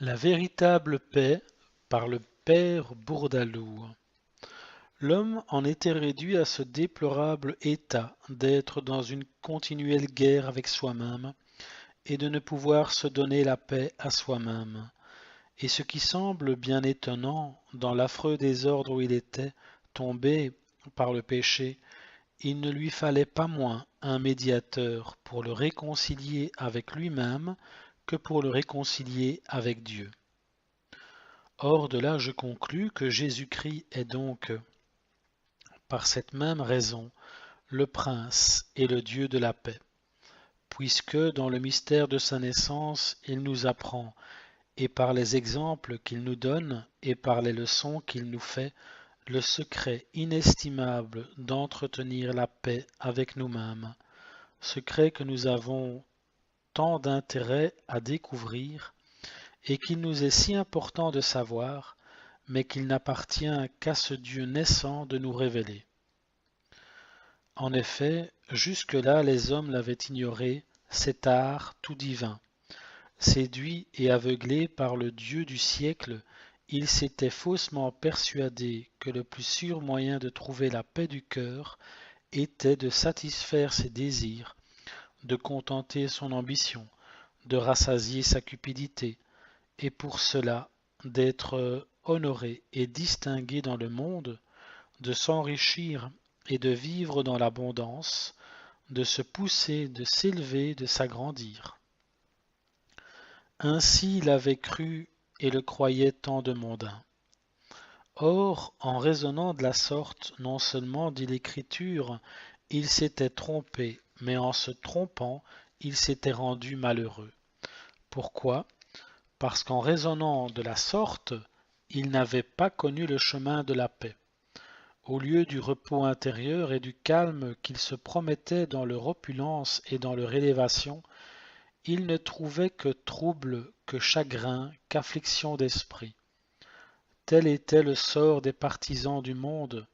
La véritable paix par le père Bourdaloue. L'homme en était réduit à ce déplorable état d'être dans une continuelle guerre avec soi-même et de ne pouvoir se donner la paix à soi-même. Et ce qui semble bien étonnant, dans l'affreux désordre où il était, tombé par le péché, il ne lui fallait pas moins un médiateur pour le réconcilier avec lui-même que pour le réconcilier avec Dieu. Or de là je conclus que Jésus-Christ est donc, par cette même raison, le Prince et le Dieu de la paix, puisque dans le mystère de sa naissance, il nous apprend, et par les exemples qu'il nous donne, et par les leçons qu'il nous fait, le secret inestimable d'entretenir la paix avec nous-mêmes, secret que nous avons tant d'intérêt à découvrir, et qu'il nous est si important de savoir, mais qu'il n'appartient qu'à ce Dieu naissant de nous révéler. En effet, jusque-là les hommes l'avaient ignoré, cet art tout divin. Séduits et aveuglés par le Dieu du siècle, ils s'étaient faussement persuadés que le plus sûr moyen de trouver la paix du cœur était de satisfaire ses désirs, de contenter son ambition, de rassasier sa cupidité, et pour cela d'être honoré et distingué dans le monde, de s'enrichir et de vivre dans l'abondance, de se pousser, de s'élever, de s'agrandir. Ainsi l'avaient cru et le croyaient tant de mondains. Or, en raisonnant de la sorte, non seulement, dit l'Écriture, ils s'étaient trompés, mais en se trompant, ils s'étaient rendus malheureux. Pourquoi? Parce qu'en raisonnant de la sorte, ils n'avaient pas connu le chemin de la paix. Au lieu du repos intérieur et du calme qu'ils se promettaient dans leur opulence et dans leur élévation, ils ne trouvaient que trouble, que chagrin, qu'affliction d'esprit. Tel était le sort des partisans du monde,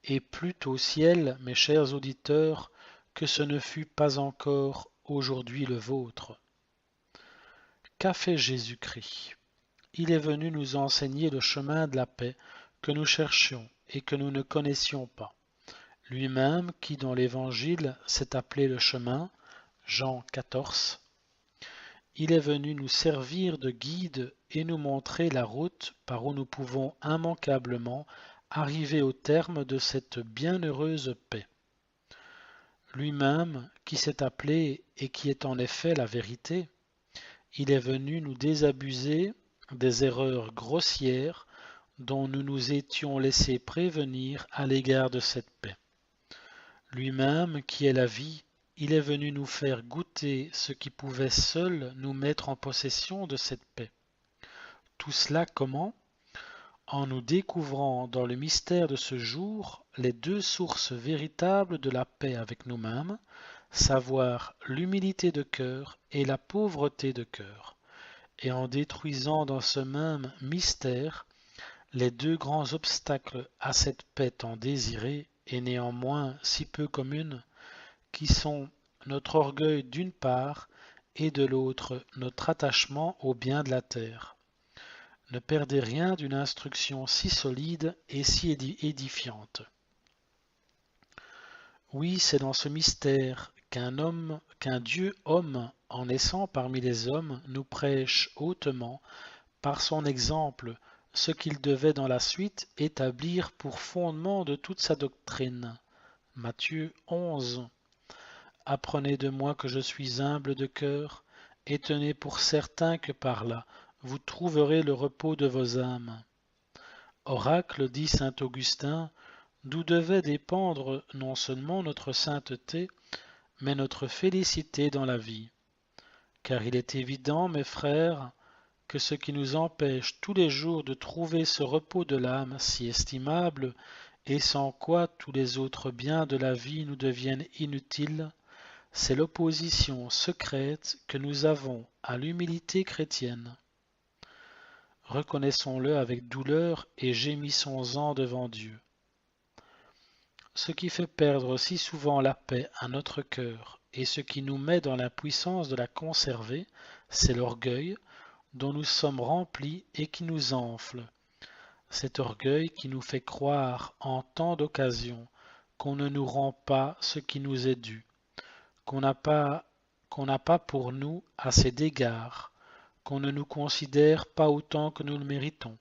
et plût au ciel, mes chers auditeurs, que ce ne fût pas encore aujourd'hui le vôtre. Qu'a fait Jésus-Christ? Il est venu nous enseigner le chemin de la paix que nous cherchions et que nous ne connaissions pas. Lui-même qui dans l'Évangile s'est appelé le chemin, Jean 14, il est venu nous servir de guide et nous montrer la route par où nous pouvons immanquablement arriver au terme de cette bienheureuse paix. Lui-même qui s'est appelé et qui est en effet la vérité, il est venu nous désabuser des erreurs grossières dont nous nous étions laissés prévenir à l'égard de cette paix. Lui-même qui est la vie, il est venu nous faire goûter ce qui pouvait seul nous mettre en possession de cette paix. Tout cela comment? En nous découvrant dans le mystère de ce jour les deux sources véritables de la paix avec nous-mêmes, savoir l'humilité de cœur et la pauvreté de cœur, et en détruisant dans ce même mystère les deux grands obstacles à cette paix tant désirée et néanmoins si peu commune, qui sont notre orgueil d'une part et de l'autre notre attachement aux biens de la terre. Ne perdez rien d'une instruction si solide et si édifiante. Oui, c'est dans ce mystère qu'un Dieu homme, en naissant parmi les hommes, nous prêche hautement, par son exemple, ce qu'il devait dans la suite établir pour fondement de toute sa doctrine. Matthieu 11. Apprenez de moi que je suis humble de cœur, et tenez pour certain que par là vous trouverez le repos de vos âmes. Oracle, dit saint Augustin, d'où devait dépendre non seulement notre sainteté, mais notre félicité dans la vie. Car il est évident, mes frères, que ce qui nous empêche tous les jours de trouver ce repos de l'âme si estimable, et sans quoi tous les autres biens de la vie nous deviennent inutiles, c'est l'opposition secrète que nous avons à l'humilité chrétienne. Reconnaissons-le avec douleur et gémissons-en devant Dieu. Ce qui fait perdre si souvent la paix à notre cœur et ce qui nous met dans l'impuissance de la conserver, c'est l'orgueil, dont nous sommes remplis et qui nous enfle, cet orgueil qui nous fait croire en tant d'occasions qu'on ne nous rend pas ce qui nous est dû, qu'on n'a pas pour nous assez d'égards, qu'on ne nous considère pas autant que nous le méritons.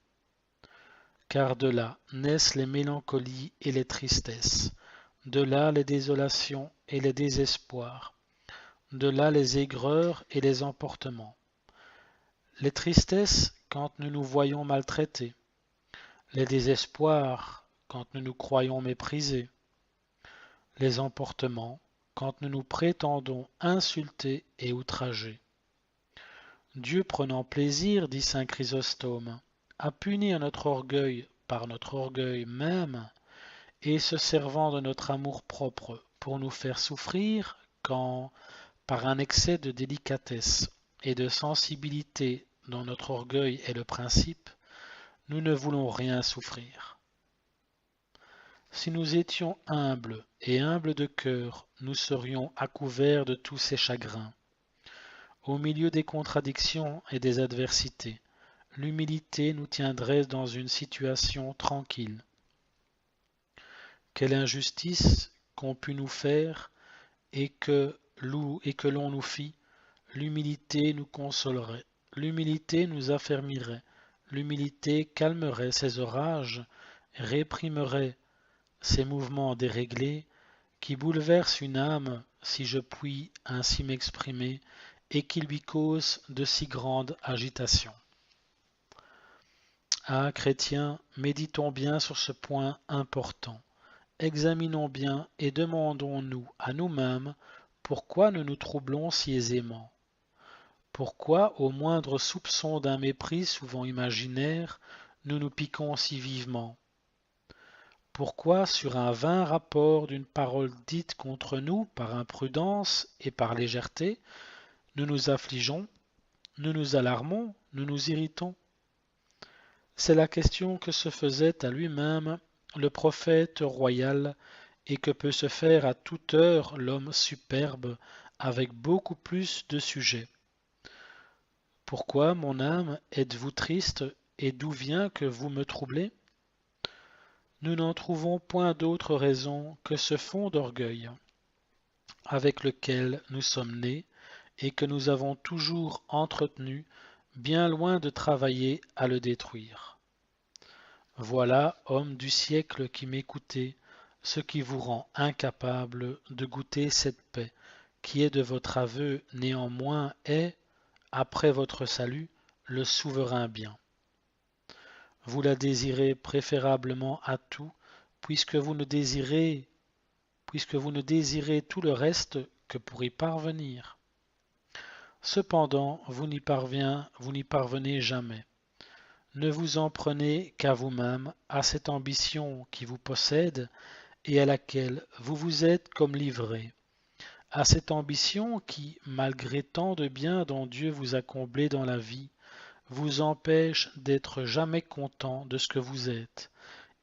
Car de là naissent les mélancolies et les tristesses, de là les désolations et les désespoirs, de là les aigreurs et les emportements. Les tristesses quand nous nous voyons maltraités, les désespoirs quand nous nous croyons méprisés, les emportements quand nous nous prétendons insultés et outragés. Dieu prenant plaisir, dit saint Chrysostome, à punir notre orgueil par notre orgueil même, et se servant de notre amour-propre pour nous faire souffrir quand, par un excès de délicatesse et de sensibilité dont notre orgueil est le principe, nous ne voulons rien souffrir. Si nous étions humbles et humbles de cœur, nous serions à couvert de tous ces chagrins. Au milieu des contradictions et des adversités, l'humilité nous tiendrait dans une situation tranquille. Quelle injustice qu'ont pu nous faire et que l'on nous fit, l'humilité nous consolerait, l'humilité nous affermirait, l'humilité calmerait ces orages, réprimerait ces mouvements déréglés qui bouleversent une âme, si je puis ainsi m'exprimer, et qui lui causent de si grandes agitations. Ah, chrétiens, méditons bien sur ce point important. Examinons bien et demandons-nous à nous-mêmes pourquoi nous nous troublons si aisément. Pourquoi, au moindre soupçon d'un mépris souvent imaginaire, nous nous piquons si vivement? Pourquoi, sur un vain rapport d'une parole dite contre nous par imprudence et par légèreté, nous nous affligeons, nous nous alarmons, nous nous irritons? C'est la question que se faisait à lui-même le prophète royal et que peut se faire à toute heure l'homme superbe avec beaucoup plus de sujets. Pourquoi, mon âme, êtes-vous triste et d'où vient que vous me troublez? Nous n'en trouvons point d'autre raison que ce fond d'orgueil avec lequel nous sommes nés et que nous avons toujours entretenu, bien loin de travailler à le détruire. Voilà, homme du siècle qui m'écoutez, ce qui vous rend incapable de goûter cette paix, qui est de votre aveu néanmoins est, après votre salut, le souverain bien. Vous la désirez préférablement à tout, puisque vous ne désirez tout le reste que pour y parvenir. Cependant, vous n'y parvenez jamais. Ne vous en prenez qu'à vous-même, à cette ambition qui vous possède et à laquelle vous vous êtes comme livré, à cette ambition qui, malgré tant de bien dont Dieu vous a comblé dans la vie, vous empêche d'être jamais content de ce que vous êtes,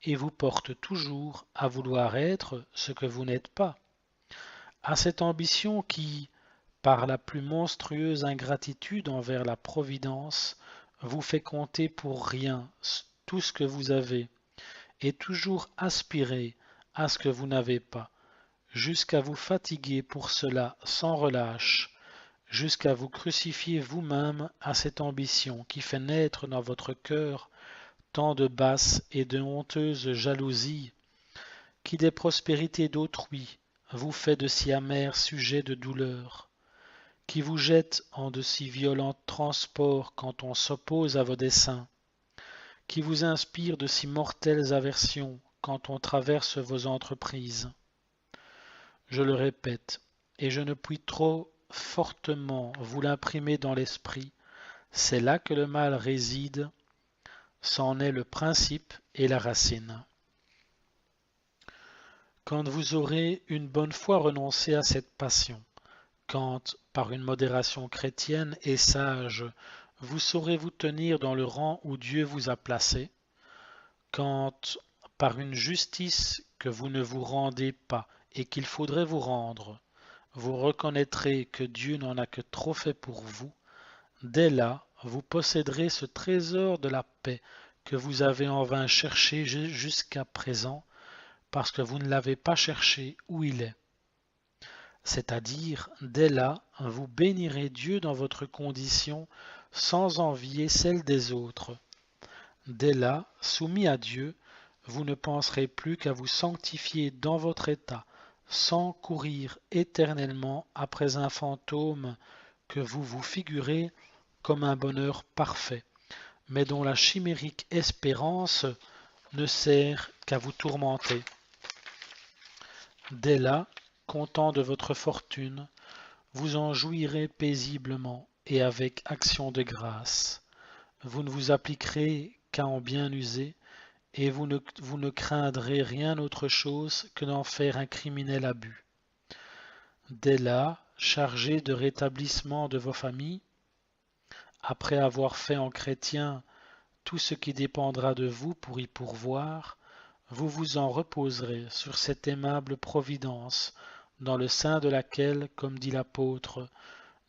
et vous porte toujours à vouloir être ce que vous n'êtes pas, à cette ambition qui, par la plus monstrueuse ingratitude envers la Providence, vous fait compter pour rien tout ce que vous avez, et toujours aspirer à ce que vous n'avez pas, jusqu'à vous fatiguer pour cela sans relâche, jusqu'à vous crucifier vous-même à cette ambition qui fait naître dans votre cœur tant de basses et de honteuses jalousies, qui des prospérités d'autrui vous fait de si amers sujets de douleur, qui vous jette en de si violents transports quand on s'oppose à vos desseins, qui vous inspire de si mortelles aversions quand on traverse vos entreprises. Je le répète, et je ne puis trop fortement vous l'imprimer dans l'esprit, c'est là que le mal réside, c'en est le principe et la racine. Quand vous aurez une bonne fois renoncé à cette passion, quand, par une modération chrétienne et sage, vous saurez vous tenir dans le rang où Dieu vous a placé, quand, par une justice que vous ne vous rendez pas et qu'il faudrait vous rendre, vous reconnaîtrez que Dieu n'en a que trop fait pour vous, dès là, vous posséderez ce trésor de la paix que vous avez en vain cherché jusqu'à présent, parce que vous ne l'avez pas cherché où il est. C'est-à-dire, dès là, vous bénirez Dieu dans votre condition sans envier celle des autres. Dès là, soumis à Dieu, vous ne penserez plus qu'à vous sanctifier dans votre état, sans courir éternellement après un fantôme que vous vous figurez comme un bonheur parfait, mais dont la chimérique espérance ne sert qu'à vous tourmenter. Dès là, content de votre fortune, vous en jouirez paisiblement et avec action de grâce. Vous ne vous appliquerez qu'à en bien user, et vous ne craindrez rien autre chose que d'en faire un criminel abus. Dès là, chargé de rétablissement de vos familles, après avoir fait en chrétien tout ce qui dépendra de vous pour y pourvoir, vous vous en reposerez sur cette aimable providence, dans le sein de laquelle, comme dit l'apôtre,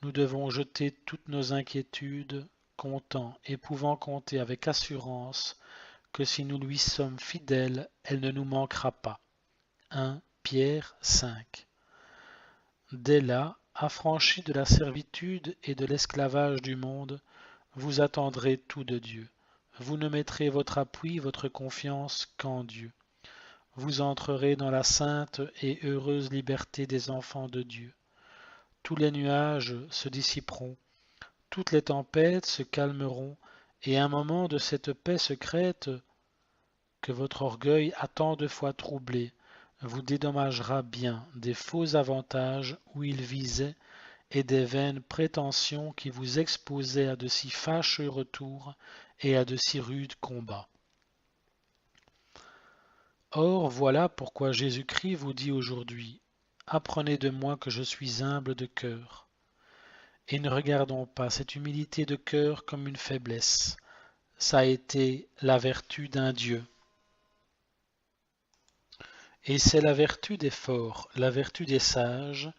nous devons jeter toutes nos inquiétudes, comptant et pouvant compter avec assurance que si nous lui sommes fidèles, elle ne nous manquera pas. 1 Pierre 5. Dès là, affranchis de la servitude et de l'esclavage du monde, vous attendrez tout de Dieu. Vous ne mettrez votre appui, votre confiance qu'en Dieu. Vous entrerez dans la sainte et heureuse liberté des enfants de Dieu. Tous les nuages se dissiperont, toutes les tempêtes se calmeront, et un moment de cette paix secrète que votre orgueil a tant de fois troublé vous dédommagera bien des faux avantages où il visait et des vaines prétentions qui vous exposaient à de si fâcheux retours et à de si rudes combats. Or voilà pourquoi Jésus-Christ vous dit aujourd'hui, apprenez de moi que je suis humble de cœur. Et ne regardons pas cette humilité de cœur comme une faiblesse. Ça a été la vertu d'un Dieu. Et c'est la vertu des forts, la vertu des sages,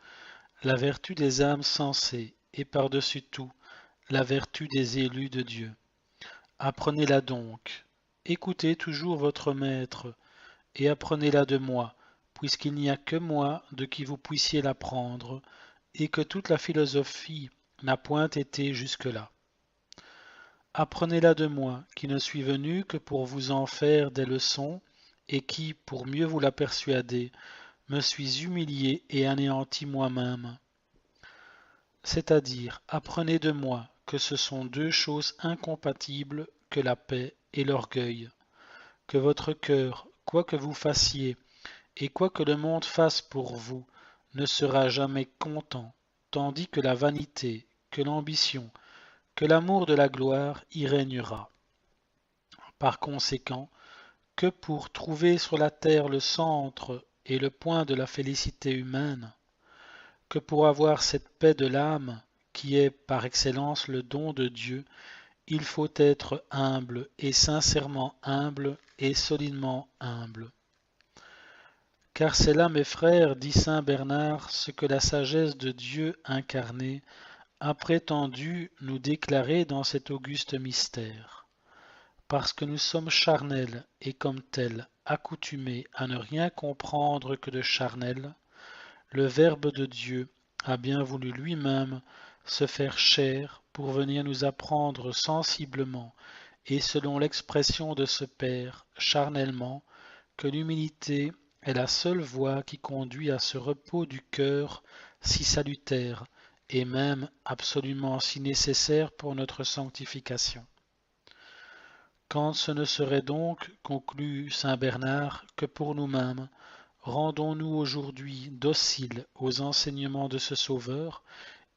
la vertu des âmes sensées, et par-dessus tout, la vertu des élus de Dieu. Apprenez-la donc, écoutez toujours votre Maître, et apprenez-la de moi, puisqu'il n'y a que moi de qui vous puissiez l'apprendre, et que toute la philosophie n'a point été jusque-là. Apprenez-la de moi, qui ne suis venu que pour vous en faire des leçons, et qui, pour mieux vous la persuader, me suis humilié et anéanti moi-même. C'est-à-dire, apprenez de moi que ce sont deux choses incompatibles que la paix et l'orgueil, que votre cœur, quoi que vous fassiez, et quoi que le monde fasse pour vous, ne sera jamais content, tandis que la vanité, que l'ambition, que l'amour de la gloire y régnera. Par conséquent, que pour trouver sur la terre le centre et le point de la félicité humaine, que pour avoir cette paix de l'âme, qui est par excellence le don de Dieu, il faut être humble et sincèrement humble et solidement humble. Car c'est là, mes frères, dit saint Bernard, ce que la sagesse de Dieu incarné a prétendu nous déclarer dans cet auguste mystère. Parce que nous sommes charnels et comme tels accoutumés à ne rien comprendre que de charnel, le Verbe de Dieu a bien voulu lui-même se faire chair pour venir nous apprendre sensiblement et selon l'expression de ce Père, charnellement, que l'humilité est la seule voie qui conduit à ce repos du cœur si salutaire et même absolument si nécessaire pour notre sanctification. Quand ce ne serait donc, conclut saint Bernard, que pour nous-mêmes, rendons-nous aujourd'hui dociles aux enseignements de ce Sauveur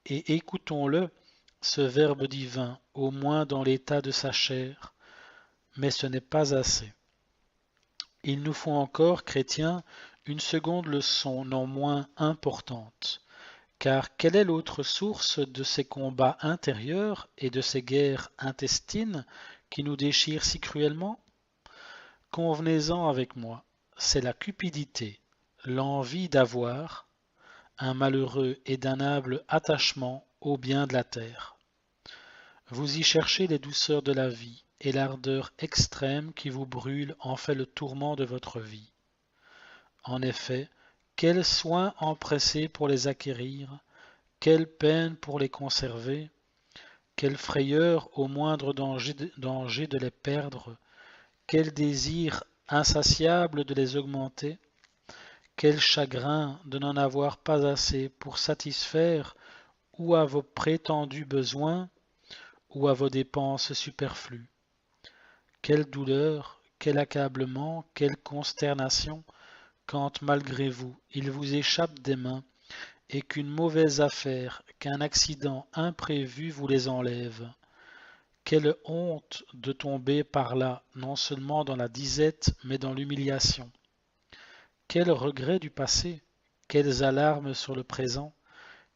et écoutons-le, ce Verbe divin, au moins dans l'état de sa chair, mais ce n'est pas assez. Il nous faut encore, chrétiens, une seconde leçon non moins importante, car quelle est l'autre source de ces combats intérieurs et de ces guerres intestines qui nous déchirent si cruellement? Convenez-en avec moi, c'est la cupidité, l'envie d'avoir, un malheureux et damnable attachement aux biens de la terre. Vous y cherchez les douceurs de la vie, et l'ardeur extrême qui vous brûle en fait le tourment de votre vie. En effet, quel soin empressé pour les acquérir, quelle peine pour les conserver, quelle frayeur au moindre danger de les perdre, quel désir insatiable de les augmenter, quel chagrin de n'en avoir pas assez pour satisfaire ou à vos prétendus besoins, ou à vos dépenses superflues. Quelle douleur, quel accablement, quelle consternation, quand malgré vous il vous échappe des mains, et qu'une mauvaise affaire, qu'un accident imprévu vous les enlève. Quelle honte de tomber par là, non seulement dans la disette, mais dans l'humiliation. Quels regrets du passé, quelles alarmes sur le présent,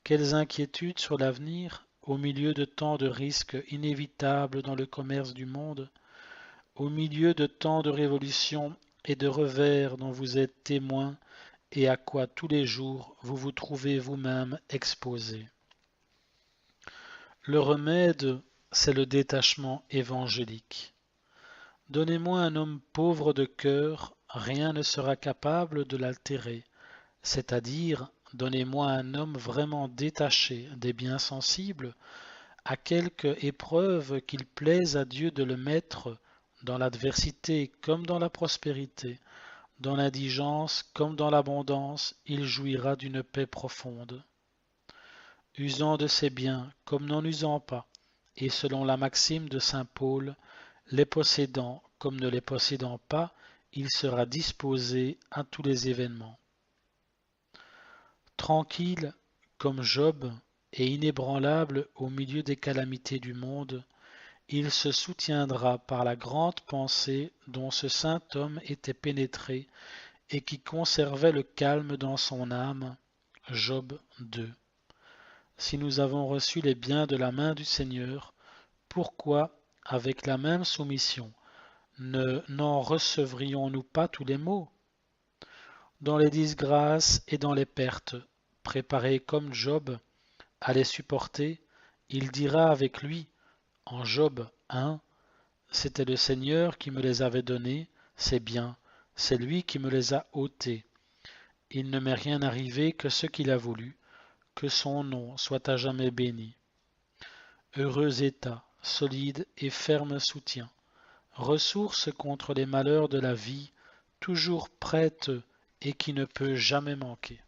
quelles inquiétudes sur l'avenir, au milieu de tant de risques inévitables dans le commerce du monde, au milieu de tant de révolutions et de revers dont vous êtes témoin et à quoi tous les jours vous vous trouvez vous-même exposé. Le remède, c'est le détachement évangélique. Donnez-moi un homme pauvre de cœur, rien ne sera capable de l'altérer, c'est-à-dire donnez-moi un homme vraiment détaché des biens sensibles, à quelque épreuve qu'il plaise à Dieu de le mettre, dans l'adversité comme dans la prospérité, dans l'indigence comme dans l'abondance, il jouira d'une paix profonde. Usant de ses biens comme n'en usant pas, et selon la maxime de saint Paul, les possédant comme ne les possédant pas, il sera disposé à tous les événements. Tranquille comme Job et inébranlable au milieu des calamités du monde, il se soutiendra par la grande pensée dont ce saint homme était pénétré et qui conservait le calme dans son âme. Job 2. Si nous avons reçu les biens de la main du Seigneur, pourquoi, avec la même soumission, n'en recevrions-nous pas tous les maux? Dans les disgrâces et dans les pertes, préparé comme Job à les supporter, il dira avec lui, en Job 1, c'était le Seigneur qui me les avait donnés, c'est bien, c'est lui qui me les a ôtés. Il ne m'est rien arrivé que ce qu'il a voulu, que son nom soit à jamais béni. Heureux état, solide et ferme soutien, ressource contre les malheurs de la vie, toujours prête et qui ne peut jamais manquer.